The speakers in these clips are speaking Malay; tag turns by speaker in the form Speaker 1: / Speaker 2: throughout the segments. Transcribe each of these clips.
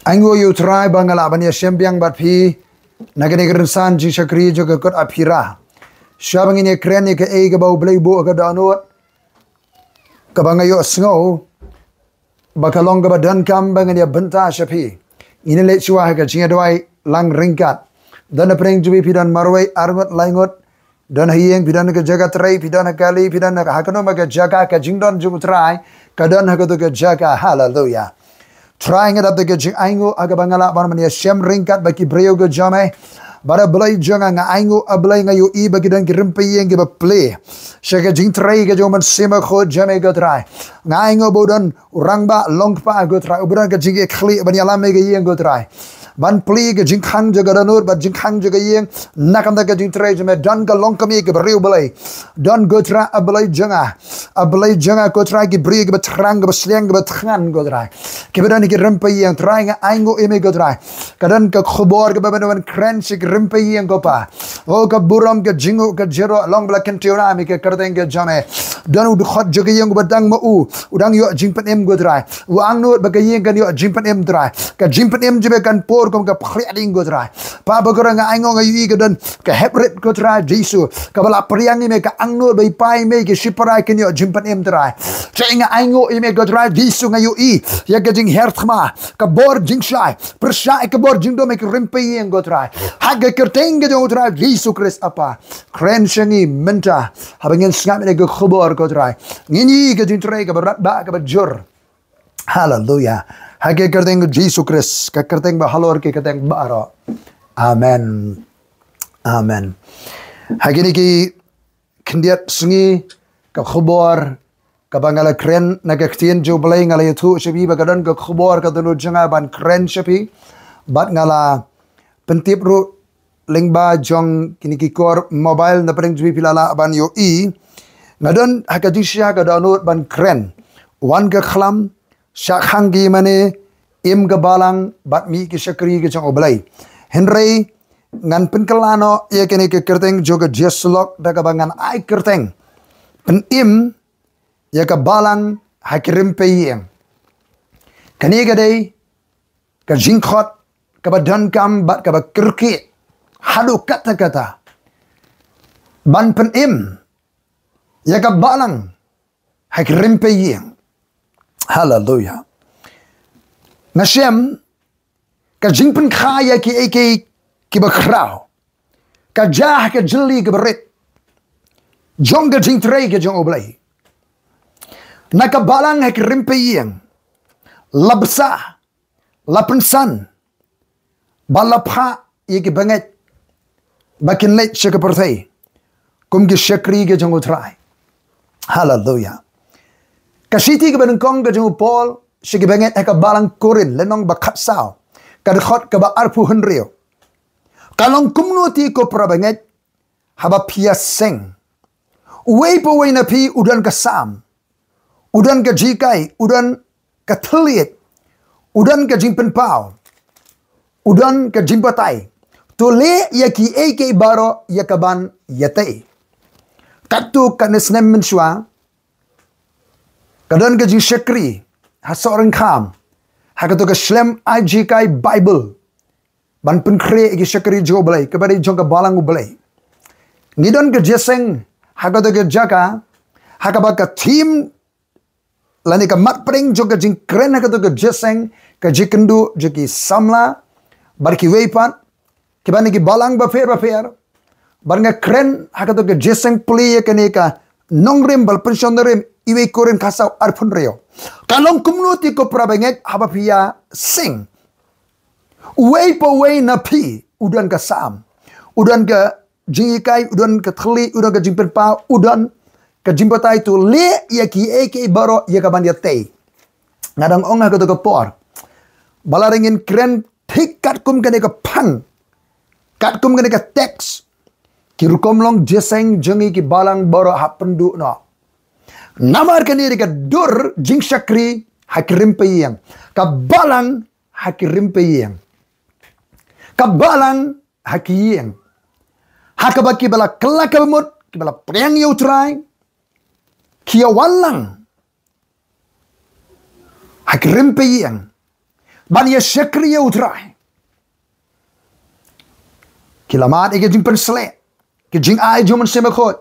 Speaker 1: Anggo yu try bangala bania sembiang bat pi nagane grensan jing sakri juga KUT-APPHIRA. Syabang ini keren ni ke ke bau blai bu ke danut. Ke bangayo snow bakalong ke badan kam bangania benta sapi. Ini lek suah ke jinga doi lang ringkat. Dan pring jubi pidan marwai arngot laingot. Dan hieng pidan ke jaga trai pidan kali pidan hakano maga jaga ke jingdon jubu try kadan hakatu ke jaga. Hallelujah. Trying it up the gajing aingo agabangala barmania shem ringkat baki breo go jame bara blai jonga nga aingo ablai nga yu I bagi dan rympei yang giba play shaga jing tray ga joman sema khod jame go try nga aingo bodan urangba longpa go try ubudan ga jing khli bani alame ga yang go try ban play ga jing khang jaga danur ba jing khang jaga yang nakam da ga jing tray jame dan ga longkami ga breo blai dan go try ablai jonga go try gi breo ga trang ga sleng ga tran go try kebedan ki rympei yang try nga aingo eme go try kadan ka khobor ga baban crunch rympei yang go pa o ka buram ka jingo ka jero long black kentiona mi ka kardeng ga jame dan ud khot jaga yang badang ma u udang yo jingpan em go try u angnut ba ga yang kan yo jingpan em try ka jingpan em jibe kan por kom ka phriading go try pa ba ga nga aingo nga yu ga dan ka hebret go try jisu ka bala priang ni me ka angnut bai pai me ki shiparai kan yo jingpan em try nga aingo ime go try jisu nga yu I ya ga jing hertma ka bor jing shai persai ka bor jing do me rympei yang go try haga kerteng ga go try jisu Christ apa kren shangi menta habangin sngat me ga khobor go try ngini ga jing tray ka berat ba ka bajur. Hallelujah. Haga kerteng jisu Christ ka kerteng ba halor ke kerteng ba ro. Amen. Amen. Hagini ki kendiat sungi ka khobor kabangala kren nagaktien jo blai ngala itu shabi bagadan ka khobor ka dulu janga ban kren shabi bat ngala pentip ru lingba jong kini kikor mobile na pring jubi pilala ban yo I ngadon hakadisya ka download ban kren wan ka khlam shakhangi mane im ka balang bat mi ki shakri ki jong oblai henry ngan penkelano ye kini ke kerteng joga jeslok daga bangan ai kerteng pen im ya ka balang rympei yang kani ga dei ka jingkhot ka badan kam bat ka ba kirki hadu kata-kata ban pen im ya ka balang rympei yang. Hallelujah. Nashem ka jingpen khaya ki ba khrao ka jah ka jili ka berit jong ga jing tray ka jong oblai nakabalang rympei yang labsa lapensan balapha yeki banget bakin late shaka perthai kum ki shakri ke jong utrai. Hallelujah. Kasiti ke benengkong ke jong Paul shiki banget ka balang Korinth lenong bakat sao ka khot ka ba arpu henrio kalong kumnuti ko prabanget haba pia seng uwei po wei na pi udan ka sam udan ka jikai, udan ka telit, udan ka jimpen pau, udan ka jimbatai. Tole ya ki eke baro ya kaban yate. Katu kanesnem mensua, kadan ka jing shakri, hasorang kam, hakato ka shlem jikai Bible, ban penkre ki shakri jo belai, kabari jong ka balang belai. Nidon ka jeseng, hakato ka jaka, hakaba ka team lani ka mat pring juga jing kren ka to ka jeseng ka jikendu jiki samla barki weipat kibani ki balang ba fer barnga kren ha ka to ka jeseng pli ka ne ka nongrim bal pensionerim iwe korin kasau arpun reo kalong community ko prabenget haba pia sing wei po wei na pi udan ka sam udan ka jingikai udan ka thli udan ka jingpen pa udan kajimbata itu le ya ki eke baro ya kaban dia tei ngadang onga ka to ka por balaringin kren thik kat kum ka ne ka phang kat kum ka ne ka text ki rukom long jeseng jengi ki balang baro hapendu no namar ka ni ka dur jing shakri rympei yang ka balang rympei yang ka balang yang hakabaki bala kelakabmut ki bala priang yu try kia walang rympei yang ban ye syakri ye utrai kilamat ike jing pensle ke jing ai juman semakot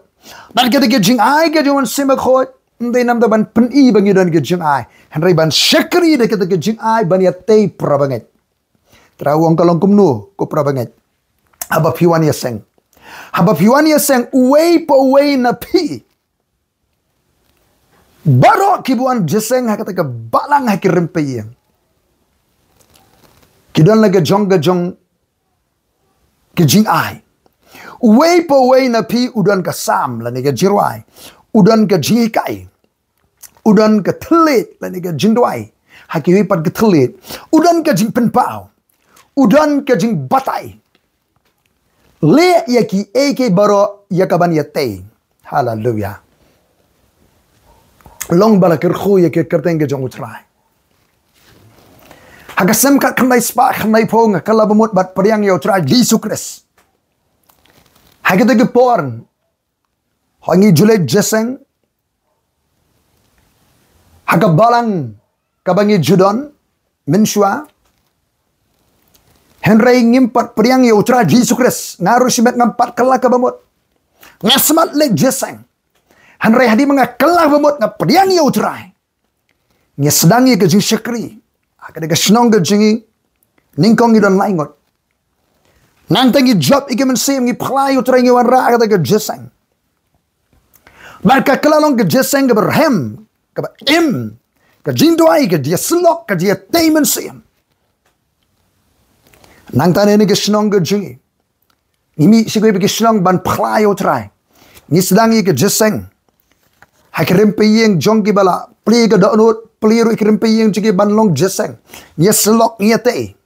Speaker 1: ban ke jing ai ke juman semakot ndai nam da ban pen I bang yudan ke jing ai henry ban syakri de ke jing ai ban ye tei prabanget trawong kalong kumnu ko prabanget haba piwan ye seng uwei po uwei na pi baro kibuan jeseng hakata ke balang hakir rympei kidon lagi jong ke jing ai uwei po uwei na pi udan ke sam la ke jirwai udan ke jikai udan ke telit la ke jindwai hakiri pat ke telit udan ke jing penpau udan ke jing batai le yaki eke baro yakaban yate hallelujah long bala kerkhu yake kerteng ke jong utrai hagasem ka khnai spa khnai phong kala bamut bat priang yo trai Yesus Kristus hagete ke porn hangi jule jeseng haga balang kabangi judon menshua Henry ngimpat priang yo trai Yesus Kristus ngaru simet ngampat kala ka bamut ngasmat le jeseng Henry hadi mengakalah bamut ngap priang yo trai nge sedangi ke jing syakri kada ka snong ke jingi ningkong idon laingot nang tangi job ike men sim ngi playo trengi wan ra kada ke jesang barka kalalong ke jesang ke berhem ke im ke jindoi ke dia slok ke dia taimen sim nang tane ni ke snong ke jingi imi sigoi ke snong ban playo trai ni sedangi ke jesang hakrem peyeng jong ki bala pli ke donut peliru ikrim peyeng cigi banlong jeseng nye selok nye te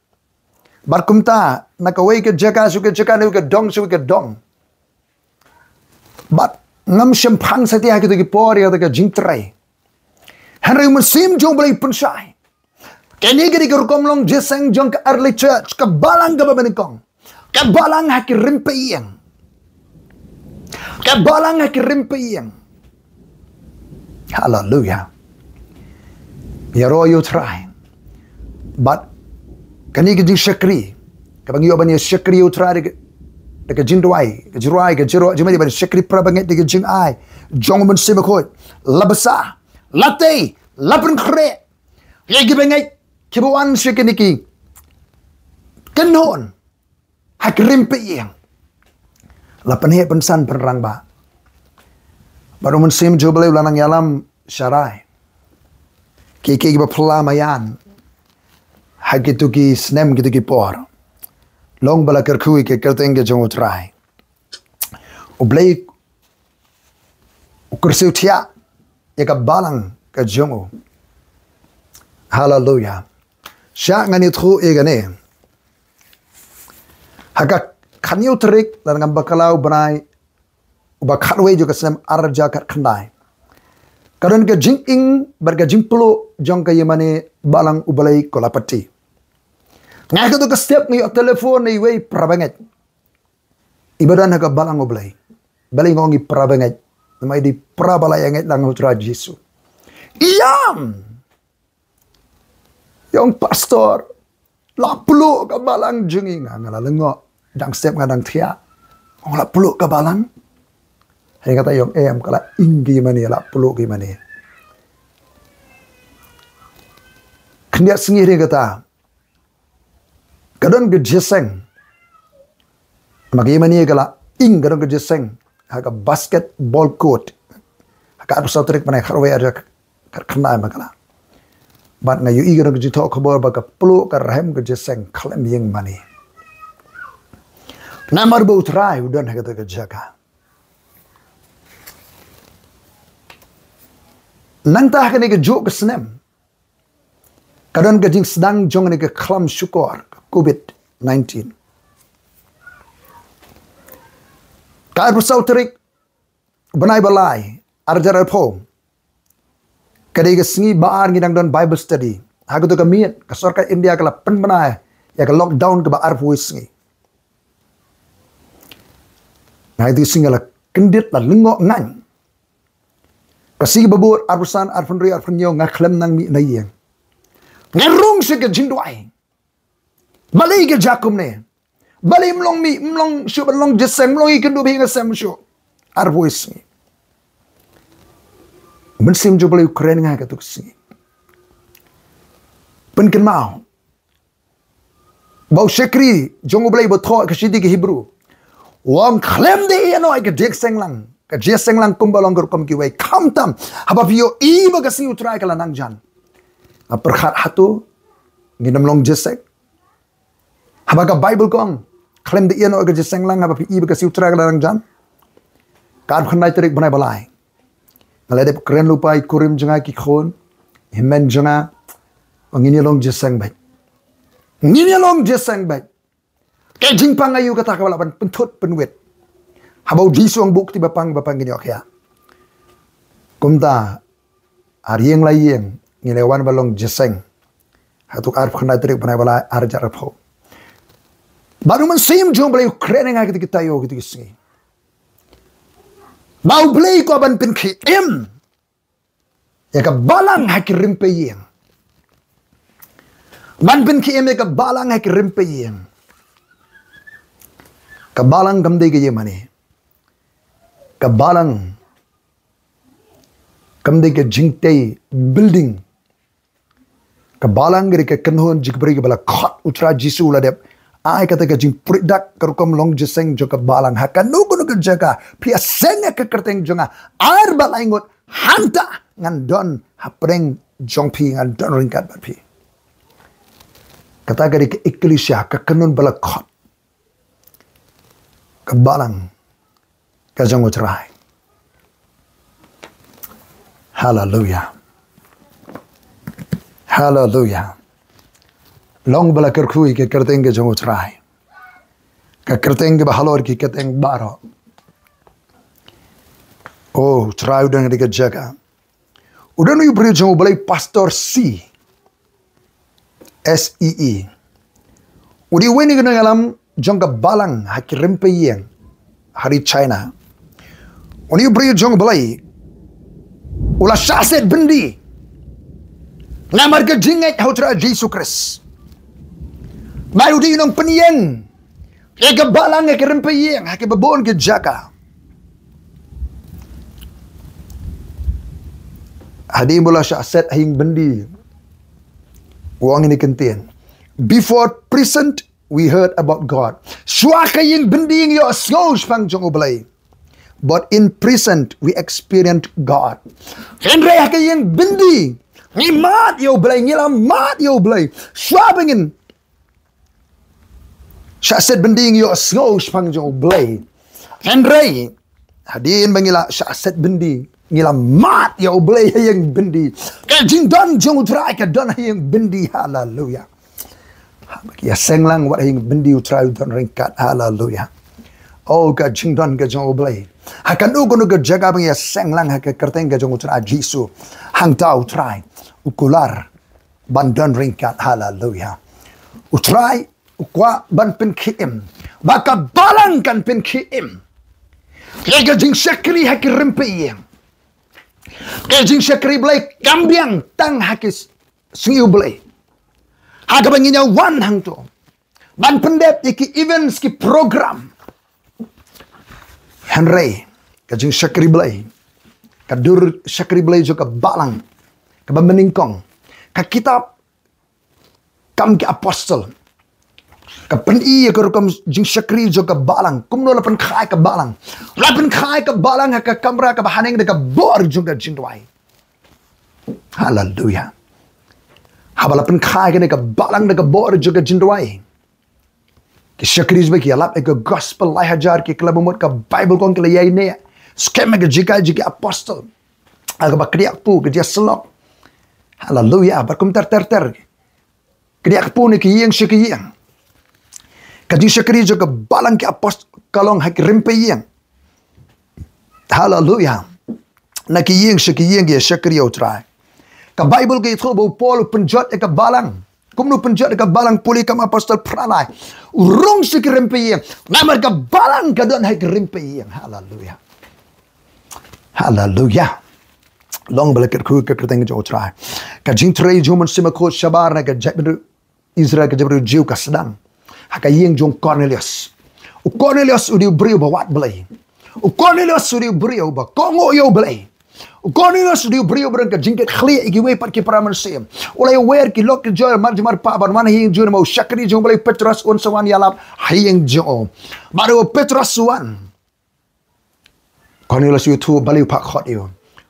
Speaker 1: barkumta nakawai ke jaka suke jaka ne ke dong bat ngam shempang setia ke pori ke jingtrai henry musim jong boleh pensai kini ke dikerkom long jeseng jong ke early church ke balang ke babenikong ke balang hakirim peyeng ke balang hakirim peyeng hallelujah Yaro you try, but can you get shakri? Kabang you ban shakri you try the jindwai, the jirai, the jiro, jimmy, but shakri prabanget the jing eye, jongman simakoi, labasa, latte, lapin cre, ye giving it, kibuan shakiniki, kanon, hakrimpi, lapan he pensan perangba, baruman sim jubilee lanang yalam sharai. Kiki ba pelamayan hagitu ki snem gitu ki por long bala kerkui ke kerteng ke jong utrai ublei ukursiu tia ya ka balang ke jongo hallelujah sha ngani thu e gane haga khanyu trik lan ngam bakalau banai uba khatwe jo ka snem arja ka khandai Karon ke jing ing berga jing pulu jong ka yemane balang ubalai kolapati. Ngai ka to ka step ngi telefon ni wei prabanget. Ibadan ka balang ubalai. Balai ngongi prabanget. Namai di prabalai ngai lang utra Yesu. Iyam. Yang pastor la pulu ka balang jing ing ngalalengo dang step ngadang thia. Ong la pulu ka balang. Hai kata yang kala inggi mani la pulu ki mani kenya sengiri kata kadon ke jeseng magi mani kala ing kadon ke jeseng haga basketball court haga adu sautrik mana kharwe ada kena makala bat ngayu i kadon ke jito khabor ba ka pulu ka rahem ke jeseng khalem yeng mani namar bu utrai udan haga ke jaka Nantah kene ke juk ke senem. Kadang ke jing sedang jong ne ke klam syukur COVID-19. Ka bersau terik benai balai arjar alpo. Kade ke sengi baar ngidang don Bible study. Hagu tu ke miet ke sorka India ke la pen benai ya ke lockdown ke baar puis sengi. Nah itu singgala kendit la lengok ngan. Kasih babur arpusan arpunri arpunyo ngaklem nang mi na yang. ngerung se ke jindwai balai ke jakum ne balai mlong shu balong jeseng mlong ikan du binga sem shu arvois ni mensim jo balai Ukraine nga ka tu si pen ken mau bau shekri jongo balai bo tho ka shidi ke Hebrew wang klem de ano ai ke dek senglang ka jeseng lang kumbalong gur ki wai kam tam haba pio I ba ka si utrai kala nang jan perkhat hatu nginam long jesek haba ka Bible kong klem de ano ka jeseng lang haba pi I ba ka si utrai kala nang jan kan khnai terik banai balai ngalai de kren lupai kurim janga ki khon himen janga ngini long jeseng bai ngini long jeseng bai ke jingpang ayu kata ka balapan pentut penwet habau disuang buk ti bapang gini okya kumta arieng layeng ngilewan balong jeseng hatuk arf khnai terik banai balai arja rapho baru mensim jom balai Ukraine nga kita yo gitu singi mau play ko ban pin KM ya ka balang hak rympei ïing ban pin KM ya ka balang hak rympei ïing ka balang gam de ge mane ka balang kam de ke jingte building ka balang ge ke kanhon jigbri ge bala khat utra jisu la dep ai kata ke jing product karukom long jeseng jo ka balang hakan no ko jaga pia senga ke kerteng jonga ar balaingot hanta ngan don hapreng jongpi ngan don ringkat bapi kata ke ke eklesia ka kanun bala khat ka balang ka jong utrai hallelujah hallelujah long bala kerkhui ke kerteng ke jong utrai ka kerteng ke bahalor ki keteng baro oh try udah ngadi jaga udah nu beri jong balai pastor SEE udi weni kena ngalam jong ka balang hak rympei ïing hari China udi beri jong balai ula syaset bendi ngamar ke jinget hautra Jesus Christ mai udi nong penien ya ke balang ke rympei ïing hak babon ke jaga hadi mula syaset hing bendi wang ini kentien before present we heard about God suaka ïing bendi yo sngos pang jong oblay but in present we experienced God henry hak ïing bendi ni mat yo oblay ngilam mat yo oblay swabingin syaset bendi yo sngos pang jong oblay henry hadin bangila syaset bendi ngila mat ya oblay yang bendi ka jingdon jong utrai ka don yang bendi hallelujah ya senglang wat yang bendi utrai don ringkat hallelujah oh ka jingdon ka jong oblay hakan ugo no ka jaga bang ya senglang ha ka kerteng ka jong utrai jisu hang ta utrai ukular bandon ringkat hallelujah utrai ukwa ban pen KM baka balang kan pen KM ka jing syakri ha ka rympei ïing kajing syakri belai kambiang tang hakis singiu belai haga banginya wan hang tu ban pendep iki events ki program henry kajing syakri belai kadur syakri belai juga balang ke meningkong ka kitab kam ki apostle ka pen I ka rukam jing syakri juga balang kumno la pen khai ka balang ka kamera ka bahaneng de ka bor juga jingwai hallelujah habala pen khai ka balang de ka bor juga jingwai ki syakri jbe ki alap ka gospel lai hajar ki kelabumot ka bible kong kila yai ne scam ka jika apostle aga bakriak pu ke dia selok hallelujah barkum ter kriak pu ne ki ïing syakri ïing kajing syakri juga balang ki apost kalong hak rympei ïing hallelujah na ki ïing ya syakri utrai ka bible ke itho bo Paul penjot ka balang kumnu penjot ka balang puli kam apostol pranai urong syakri rympei ïing ngamar ka balang ka don hak rympei ïing hallelujah hallelujah long balaket ku ke kerteng jo try ka jing tray jo man sima ko shabar na ka jabru Israel ka jabru jiu ka sedang haka yeng jong Cornelius u Cornelius u di brio ba wat belai u Cornelius u di brio ba kongo yo belai u Cornelius u di brio berang ka jingket khli iki we pat ki paraman sem ulai wer ki lok jo mar pa ban man yeng jo mo shakri jo belai Petrus on sawan yalap hayeng jo baru Petrus wan Cornelius yu tu baliu pak khot yu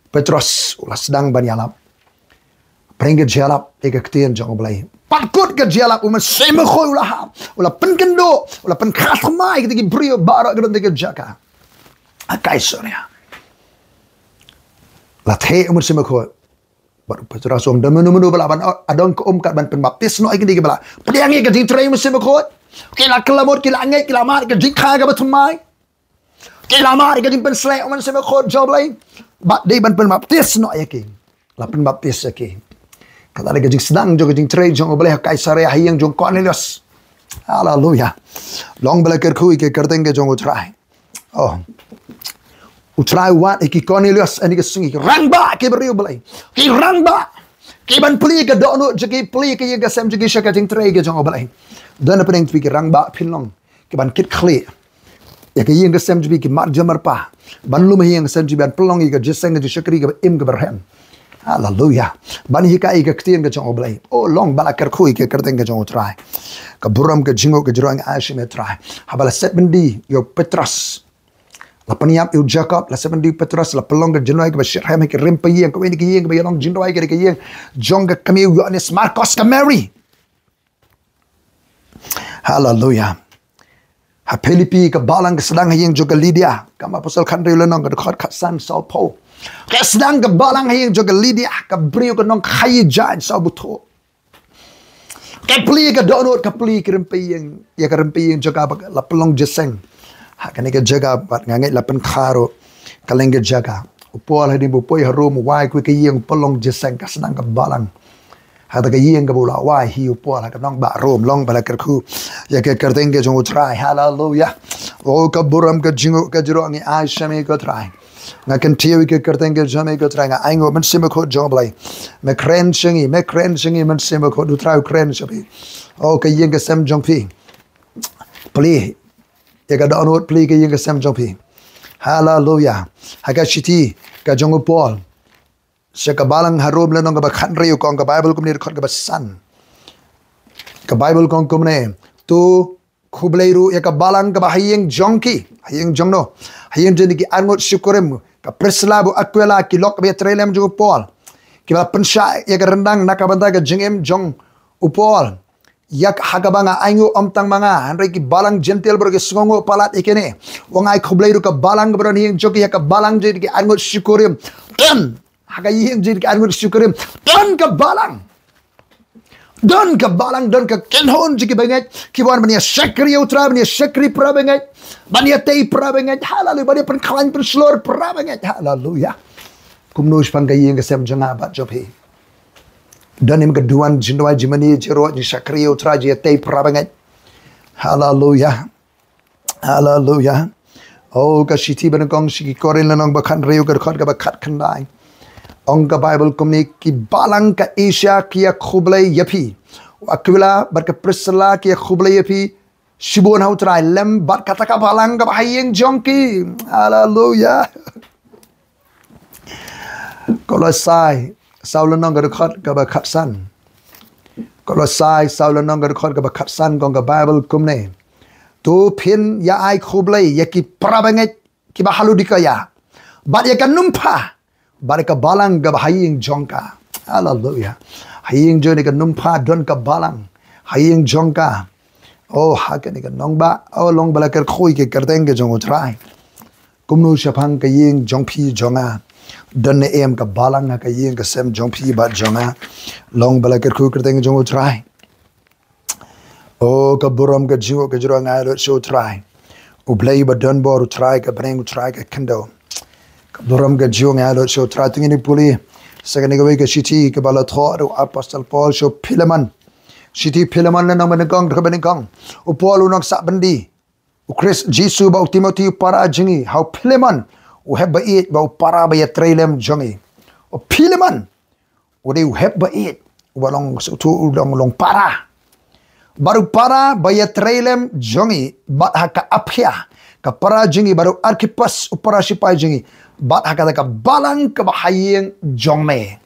Speaker 1: Petrus ulah sedang ban yalap prenget jalap eka ktien jong belai pakut ke jalap uman sema khoi ulah pen kendo ulah pen khas mai ke brio barak ke ke jaka akai sonya la the uman sema khoi baru Petrus om menu bala ban adong ke kat ban pen baptis no ke bala pedang ke jing trai uman sema khoi kila kelamot kila ngai kila mar ke jing kha ke batumai kila mar ke jing pen slek uman sema khoi joblai bat dei ban pen baptis no ke la pen baptis ke kata lagi jing sedang jo jing tray jong boleh Kaisarea hayang jong Cornelius haleluya long bela ker kui ke kerteng ke jong utrai oh utrai wat iki Cornelius ani ke sungi rangba ke beriu belai ki rangba ki ban pli ke dono jegi pli ke ye gasem jegi shaka jing tray ke jong belai dan apa yang fikir rangba pinlong ke ban kit khli ya ke ye gasem jegi ki mar jamar pa ban lu mahiyang sem jegi ban pelong ke jeseng ke shakri ke im ke berhen haleluya bani hika ika ktien ke jong oblai oh long bala ker kui ke kerteng ke jong try ka buram ke jingo ke jrong ashime try habala set bendi yo Petrus la paniap yo Jacob la sebendi Petrus la pelong ke jenoi ke bashir ham ke rympei yang ke ke yang ke long jindoi ke yang jong ke kami Yohanes Marcos ke Mary haleluya ha Filipi ke balang ke sedang yang juga Lydia kama apostol khandre lenong ke khot khasan Saul Paul ke sedang ke balang yang juga Lydia ke brio ke nong khai jan Saul buto ke pli ke donot ke pli ke rympei yang ya ke rympei yang juga la pelong jeseng ha kan ke jaga bat ngangai la pen kharo kaleng ke jaga upol hadi bu poi harum wai ku ke yang pelong jeseng ke sedang ke balang hata ke yang ke bola wai hi upol ha ke nong ba rom long bala kerku ya ke kerteng ke jong try haleluya o ka buram ke jingo ke jiro ngi ai shame ke try ngakan tiwi ke kerteng ke jame ke try nga aingo men sima ko joblai me kren singi men sima ko du try kren shabi o ke yang ke sem jong pi pli ya ka download pli ke yang ke sem jong pi haleluya ha ka shiti ka jong upol Seka balang harum lenong ke bakhan riu kong ke Bible kum ni khot ke basan ke Bible kong kum ne tu khublei ru ya ke balang ke bahayeng jongki hayeng jongno hayeng jeni ki angot syukurem ke preslabu akwela ki lok be trelem ju pol ki ba pensha ya ke rendang nakabanda ke jengem jong upol yak hagabanga aingu omtang manga hanre ki balang gentle ber ke songo palat ikene wongai khublei ru ke balang ke bron hing joki ya ke balang jeni ki angot syukurem dan haka yeng jid ka angur syukurim don ke balang don ke kenhon jiki banget kiwan bania syakri utra bania syakri pra banget bania tei pra banget halalu bania pen kawan pen slor pra banget haleluya kumnus pang yeng ke sem janga bat jopi don im keduan jindwa jimani jero ni syakri utra ji tei pra banget haleluya oh ka shiti ban kong shiki korin lanong bakhan reu ke khot ka bakhat khandai Ong ka Bible kumni ki balang ka Asia kia khublai yapi akwila bat ka Priscilla kia khublai yapi shibon hautrai lem bat kata ka balang ka bahayeng jongki haleluya Kolosai saulanong ka khot ka bakhatsan Kolosai saulanong ka khot ka bakhatsan kong ka Bible kumni tu phin ya ai khublai yaki prabanget ki bahalu dikaya bat ya kan numpa barika balang ga haying jongka haleluya haying joni ka numpa don ka balang haying jongka oh hakani ka nongba oh long bala ker khoi ke kerteng ke jong utrai kumnu shapang ka ying jongphi jonga don ne em ka balang ka ying ka sem jongphi ba jonga long bala ker khoi kerteng jong utrai oh ka buram ka jiwo ka jiro ngai lo show try ublai ba don bor utrai ka breng utrai ka kendo Doram ga jiong ya lo show trating ni puli second ga ke city ke bala thor apostle Paul show Philemon city Philemon na naman kong dhaben kong u Paul unok sa bandi u Chris Jisu ba Timothy para jingi how Philemon u have ba it ba para ba ya trailem jongi Philemon udah uhep bait walong tu long para baru para baya trailem jongi bat haka aphia ka para jingi baru arkipas upara sipai jingi bat haka ka balang ka bahayeng jongme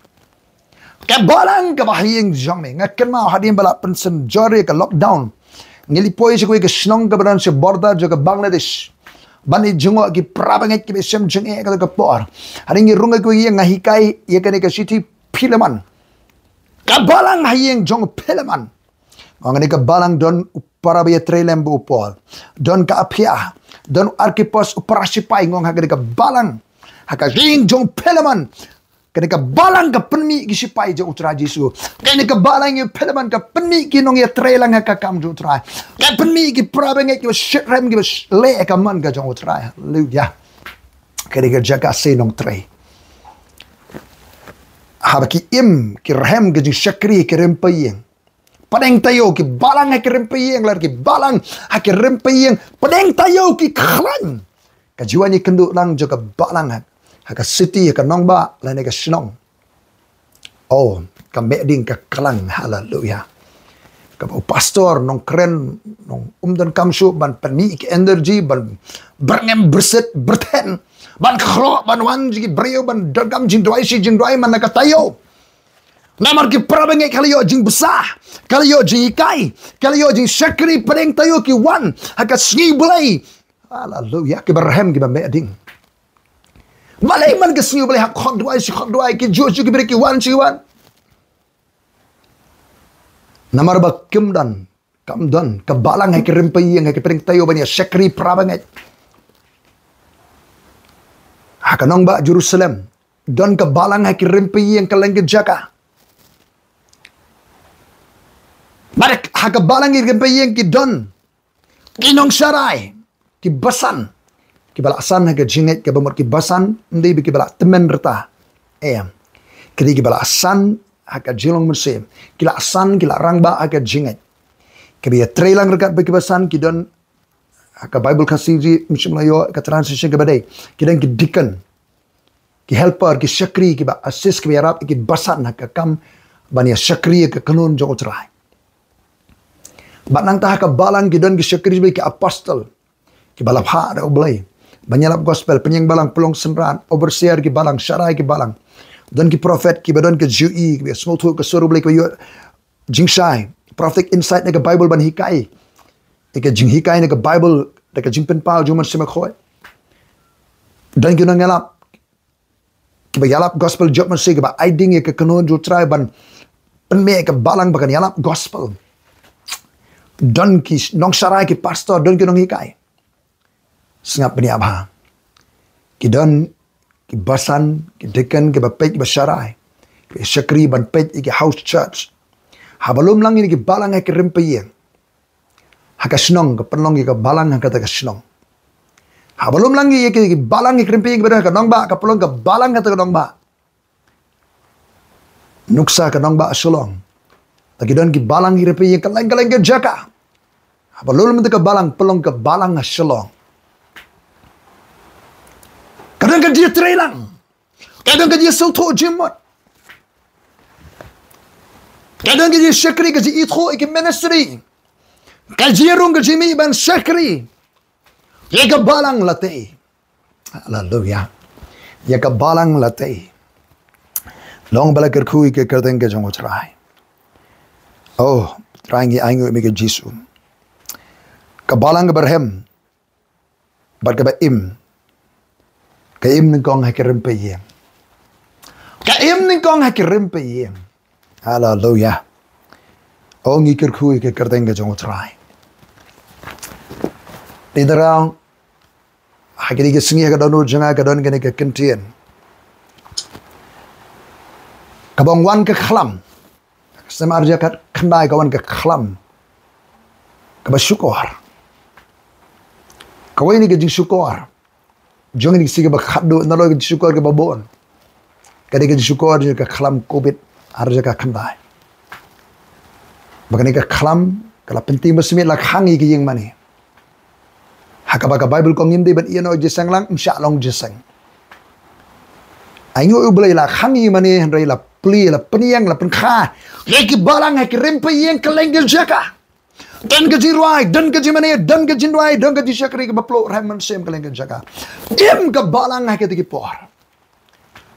Speaker 1: ka balang ka bahayeng jongme ngaken mau hadim bala pensen jore ka lockdown ngilipoi si ke snong ka badan se border jo ka Bangladesh bani jungo ki prabanget ki besem junge ka por haringi runga ko ye ngahikai ye kane ka city Philemon ka balang hayeng jong Philemon ngani ka balang don para baya trailem bu upol don ka aphia don arkipos uparasipai ngong hagani ka balang haka jing jong Philemon kani ka balang ka penmi ki sipai je utra Jesu kani ka balang ye Philemon ka penmi ki nong ye trailang ka kam ju utra ka penmi ki prabanget ki shitrem ki le ka man ka jong utra haleluya kani ka jaga se nong tre haba ki im ki rahem ki shakri ki rympei padeng tayo ki balang ki rympei lar ki balang ki rympei padeng tayo ki khlan ka jiwani kendu lang jo ka balang ka city ka nongba la ne ka snong oh ka meding ka klang haleluya ka pastor nong kren nong dan kamsu ban pani ki energy ban berngem berset berten ban khro ban wan ji brio ban dagam jing doi si jing doi man ka tayo namar ki prabenge kaliyo jing besar kaliyo jing ikai kaliyo jing shakri padeng tayo ki wan haka sngi bulai haleluya ki berhem ki meding malay man ka sngi bulai hak khod doi ki jojo ki ber ki wan si wan namar ba kimdan kamdan ka balang ki rympei ki padeng tayo ban ya shakri prabanget hakanong ba Jerusalem don ka balang ki rympei ka langit jaka barak haka balang ki rympei ki don kinong sarai ki basan ki balasan haka jinget ka bamot ki basan ndi bi ki bala temen reta kidi ki balasan haka jilong musim ki la asan ki la rangba haka jinget ki bi trailang rekat bi ki basan ki don ka Bible kasih ji melayo ka translation ke badai ki dan ki deacon ki helper ki shakri ki ba assist ki arab ki basan ka kam bania shakri ka kanun jo utrai batang ta ka balang ki dan ki shakri ki apostle ki balap ha da oblai banyalap gospel penyeng balang pelong senran overseer ki balang syarai ki balang dan ki prophet ki badon ki jui ki small to ka suru blai ki jingshai prophetic insight ka Bible ban hikai ika jing hikai na ka Bible da ka jing penpao juman sima khoi dan ki ngalap ki ba yalap gospel job man se ka ba ïing ka kanon jo try ban penme ka balang ba kan yalap gospel dan ki nong sarai ki pastor dan ki nong hikai singap bani abha ki dan ki basan ki dekan ki ba pej ba sarai ki shakri ban pej ki house church habalum lang ini ki balang ki rympei haka snong ka penlong ka balang haka ta snong habalum langi ki balang ki rympei ki ka nong ba ka pelong ka balang hata ka nong ba nuksa ka nong ba sulong taki don ki balang ki rympei ka lang ka jaka habalum ka balang pelong ka balang sulong kadang ka dia trailang kadang ka dia sulto jimot kadang ka dia shakri ka dia itho ki ministry kajirung kajimi ban shakri ya ka balang latei haleluya ya ka balang latei long bala kerkhui ke kerteng ke jong utrai oh trying ïing me ke Jesu ka balang ka berhem bat ka ba im ning kong ha ke rympei ka im ning kong ha ke rympei haleluya oh ngi kerkhui ke kerteng ke jong utrai di darang hakiri ke singi ka donu janga ka don ke ne ke kentien kabong wan ke khlam semar ja ka khandai ka wan ke khlam ka ba syukur ka wai ni ke jing syukur jong ni siga ba khadu na lo ke syukur ke babon ka de ke syukur je ka khlam covid ar ja ka khandai bagani ka khlam kala penting besmit la khangi ke yeng mani hakaba ka Bible ko ngim de ban iano jesang lang insya Allah jesang Ayo ubelai la khangi mani hendrai la pli la peniang la penkha. Lagi balang hai rympei yang kelenggal jaka. Dan gaji ruai, dan gaji mani, dan gaji ruai, dan gaji syakri ke baplo rahman sem kelenggal jaka. Im ke balang hai ketiki por.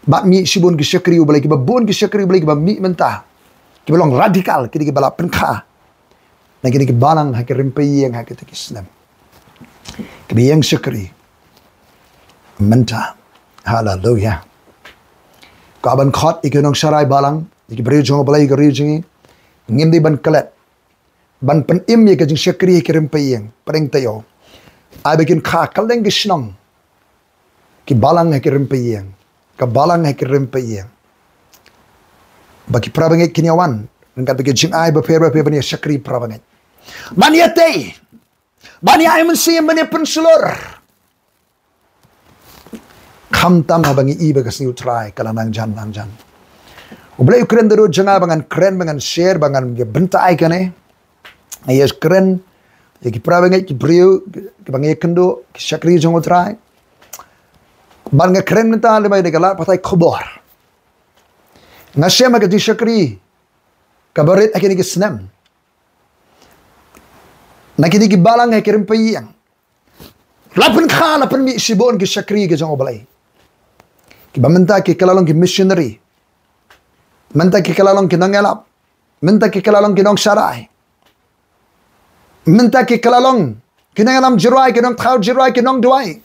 Speaker 1: Bak mi sibun ke syakri ubelai ke babun ke syakri ubelai ke mi mentah. Ke balong radikal ketiki balap penkha. Na ketiki balang hai rympei yang hai ketiki senam. Ke yang syakri mentah. Hallelujah. Kaban khot ikunong sarai balang, iki beri jong balai gari jingi, ngim di ban kalet, ban pen im ye kajing syakri ke rympei yang, paling tayo. Ai bikin kha kaleng ke snong, ki balang ke rympei yang, ka balang ke rympei yang. Bagi prabangai kinyawan, nengkat bagi jing ai bapera bani syakri prabangai. Bani ate, bani ai mensi bani penselur. Khamtam habangi iba kas new try kalanang jan. Ublay kren daro janga bangan kren bangan share bangan benta ai kane. Ayes kren ki prabangai ki brio ki bangai kendo ki syakri jongo try. Banga kren menta le mai de galat patai khobor. Ngasem ka di syakri kabarit akini ki snam. Nakini ki balang ai rympei yang. Lapan kha lapan mi sibon ki syakri ki jongo balai. Kiba minta ki kalalong ki missionary. Minta ki kalalong ki nangelap. Minta ki kalalong ki nong sarai. Minta ki kalalong ki nangelam jirai ki nong thaw jirai ki nong duai.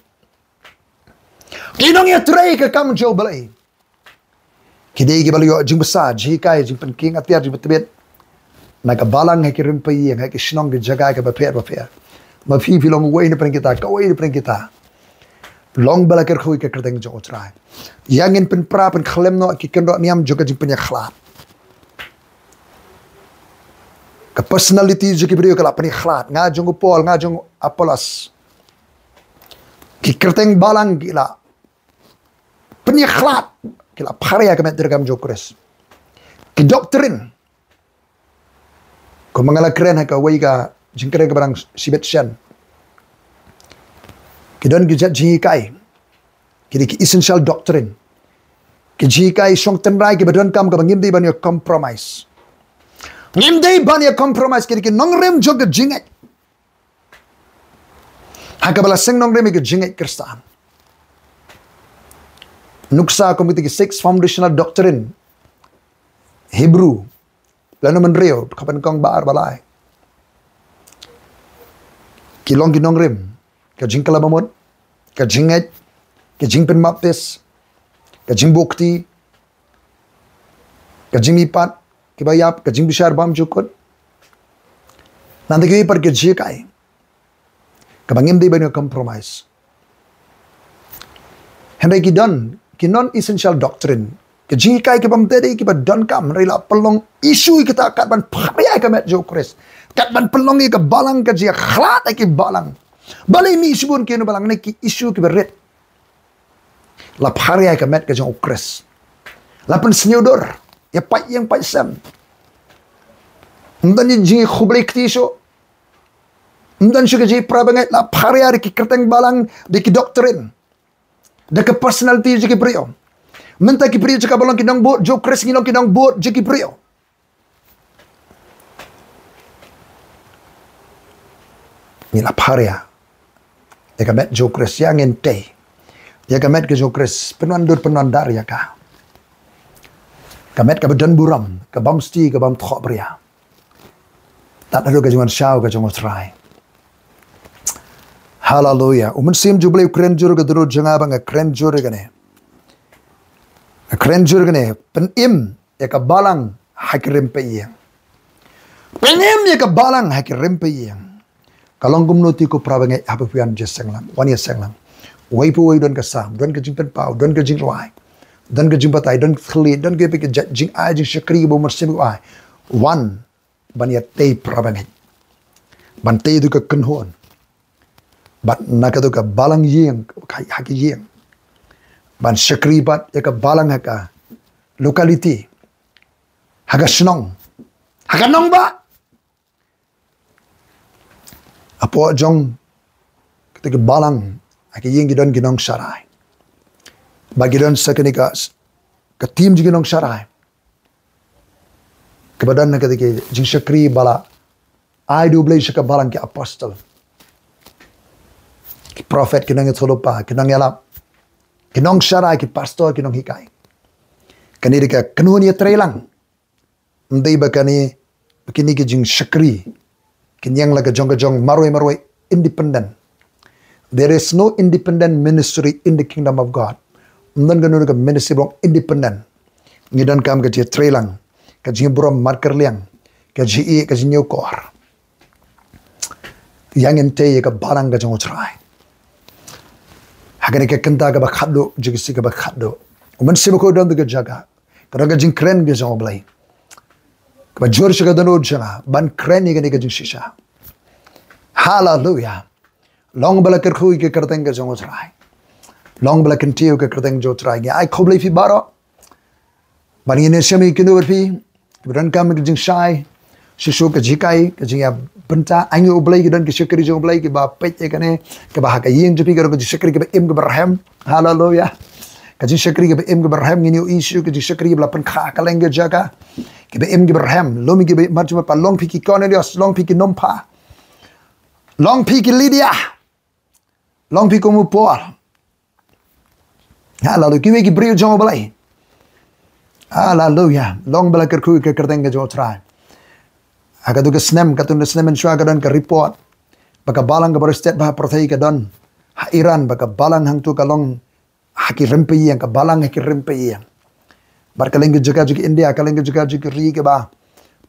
Speaker 1: Ki nong ya turai ke kam jo balai. Ki dei ki balayo jing besar ji kai jing penking atiar jing betebet. Na ka balang hai ki rympei hai ki shnong ki jaga ka bapher. Ma fi long wei ni pen kita, ka wei ni pen kita. Long balakir khui ke kerteng jo utrai. Yang in pen pra pen khlem no ki kendo niam jo ka jing pen khlat. Ka personality jo ki brio ka la pen khlat, nga jong Paul, nga jong Apollos. Ki kerteng balang gila. Pen khlat kila pharia ka met dergam jo kres. Ki doktrin. Ko mangala kren ha ka wei ka jing kren ka barang sibet shan. Kidon gijat jikai, kini ki essential doctrine. Ki jikai song tenrai ki badon kam ka ngim dei ban yo compromise. Ngim dei ban yo compromise kini ki nongrem jog jingai. Haka bala sing nongrem ki jingai kristan. Nuksa komite ki six foundational doctrine. Hebrew. Lano menreo kapan kong baar balai. Kilong ki nongrem. Ka jing kalamamod, ka jinget, ka jing penbaptis, ka jing bukti, ka jing ipat, ki bayap, ka jing bishar bam jukut. Nanti ki par ke jikai. Ka bangim di banyo compromise. Henry ki don, ki non essential doctrine. Ka jikai ki bam tedi ki ba don kam rela pelong isu kita kat ban pharia ka met jo kris. Kat ban pelong ki balang ka jia khlat ki balang. Balai mi sibun kenu balang ne ki isu ki beret. La pharia ka met ka jong ukres. La pen senyodor. Ya pai yang pai sam. Ndan ni ji khublai ktiso. Ndan shu ji prabangai la pharia ki kerteng balang de ki doktrin. De ke personality ji ki brio. Menta ki brio ka balang ki nong bot jo kres ngi nong ki nong bot ji ki brio. Ni la pharia. Ya kamet jo kres yang ente. Ya kamet ke jo kres penuan dar ya ka. Kamet ka bedan buram, ka bam sti, ka bam thok bria. Tak ada ke jangan syau, ke jangan try. Hallelujah. Umun sim jublai kren jur ke duru janga bang kren jur gane. Kren jur gane pen im ya ka balang rympei. Pen im ya ka balang rympei. Kalong gumnoti ko prabangai apa pian jesenglang, wani senglang. Wai pu wai don ka sam, don ka jingpen pau, don ka jing ruai. Don ka jing batai, don khli, don ka pik jing ai jing syakri bo mersim ai. One ban ya tei prabangai. Ban tei du ka kenhon. Ban naka du ka balang yeng, kai haki yeng. Ban syakri bat ya ka balang haka lokaliti. Haka snong. Haka nong ba? Apo jong ketika balang aki yeng gidon ginong sarai. Bagi don sekenika ke tim jing nong syarai ke badan ke ke jing syakri bala ai do blai syaka balang ke apostle ki prophet ke nang tholopa ke nang yala ke nong syarai ki pastor ke nong hikai kani deka kanunia trelang ndai bakani bakini ke jing syakri kenyang laga jong maroi independent. There is no independent ministry in the kingdom of God. Mdan ganu ka ministry bong independent. Ngidan kam ka je trelang, ka je brom marker liang, ka je ka je new kor. Yang ente ka balang ka jong try. Hagani ka kanta ka ba khaddo, jigisi ka ba khaddo. Uman sibo ko don ka jaga. Ka ka jing kren ka jong blai. Ka jor shi ka dono jaga, ban kren ni ka jing shisha. Hallelujah. Long bala kerkhui ke kerteng ke jong try. Long bala kentiu ke kerteng jo try. Ai khoblai fi baro. Bani ne shami kinu pi. Beran kam ke jing shai. Shisho ke jikai ke jing ya benta angi oblai ke dan ke shakri jo oblai ke ba pet ke ne ke ba ka yin jepi ke shakri ke im ke barham. Hallelujah. Ke jing shakri ke im ke barham ngini issue ke jing shakri bla pen kha ka lenge jaga. Ke im ke barham. Lomi ke marjuma pa long pi ki Cornelius, long pi ki nompa. Long pi ki Lydia. Long pi komu Paul. Hallelujah. Kiwe ki brio jong balai. Hallelujah. Long bala kerku ke kerteng ke jo try. Aga tu ke snem katun snem shwa ka don ke report. Baka balang ke state bah prothai ke don. Ha Iran baka balang hang tu ka long haki rympei yang ka balang haki rympei yang. Bar kaleng ke juga India kaleng ke juga ri ke ba.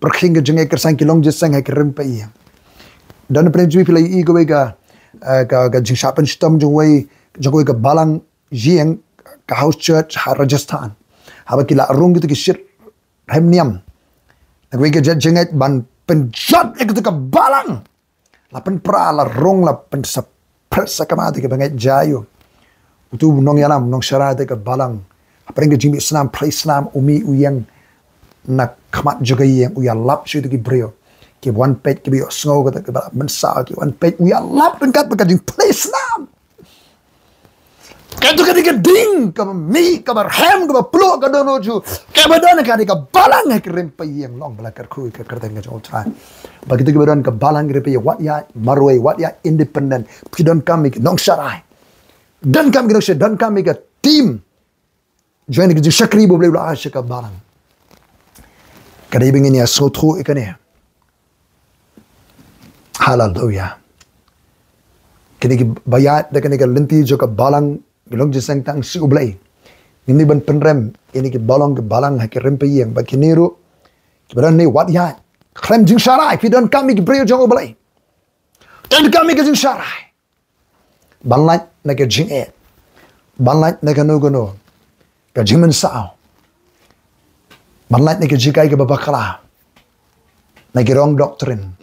Speaker 1: Perkhing ke jenge kersang ki long jesang haki rympei yang. Dan pren jui pilai I go ka jing shapen stom joi ka balang jieng ka house church ha Rajasthan haba kila rung gitu ki shit hemniam nagwe ka jenget ban penjat ek ka balang la pen pra la rung la pen sa persa kamati ka bangai jayo utu nong yalam nong syarate ka balang apreng ka jing Islam play Islam umi uyang nak khamat juga yang uyalap shu ki brio ki one page ki bio snow kata ke mensa ki one page we are lap dekat bekading place nam kadu ka ding ka mi ka barham ka plo ka dono ju ka badan ka ka balang ka rympei yang long bala kerku ka kerteng ka ultra begitu ke badan ka balang rympei what ya marway what ya independent pidon kami nong sharai dan kami nong dan kami ka team join ke shakri bo bla ka balang kada ibingin ya so tru ikane. Hallelujah. Kini ki bayat da kini ka lenti jo ka balang bilong jisang tang si ublay. Ini ban penrem ini ki balang ha ki rympei yang ba kiniru ki badan ni wat ya klem jing sharai fi don kami ki brio jo ublay. Dan kami ki jing sharai. Banlat na ka jing e. Banlat na ka nugono. Ka jing men sao. Banlat na ka jikai ka babakala. Na ki wrong doctrine.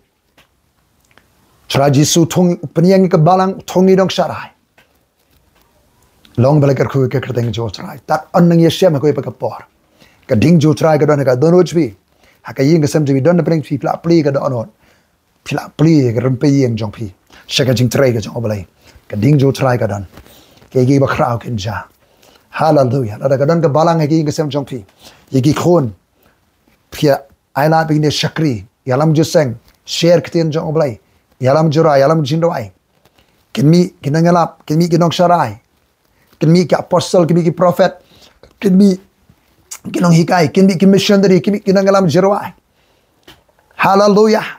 Speaker 1: Cara Jisu thong penyang ke balang thongi dong syarai. Long bala kerku ke kerteng jo trai. Tat annang yesya ma koi pa kapor. Ka ding jo trai ka don ka don ojbi. Ha ka ying ka sam jibi don preng pi pla pli ka don on. Pla pli ka rympei yang jong pi. Shaka jing trai ka jong balai. Ka ding jo trai ka don. Ke gi ba krau kin ja. Hallelujah. Ada ka don ka balang ha ki ka sam jong pi. Ye gi khon. Pia aila bi ne shakri. Yalam jo seng share ktien jong balai. Yalam jurai, yalam jindawai. Kimi kinangalap, kimi kinong syarai. Kimi ki apostle, kimi ki prophet. Kimi kinong hikai, kimi ki missionary, kimi kinangalam jirawai. Hallelujah.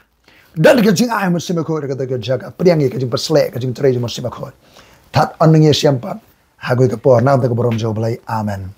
Speaker 1: Dan ka jing ay musimako ka daga jaga. Priang ka jing pasle, ka jing tray musimako. Tat anning ye siampat. Hagoy ka por na ka borom jo balay. Amen.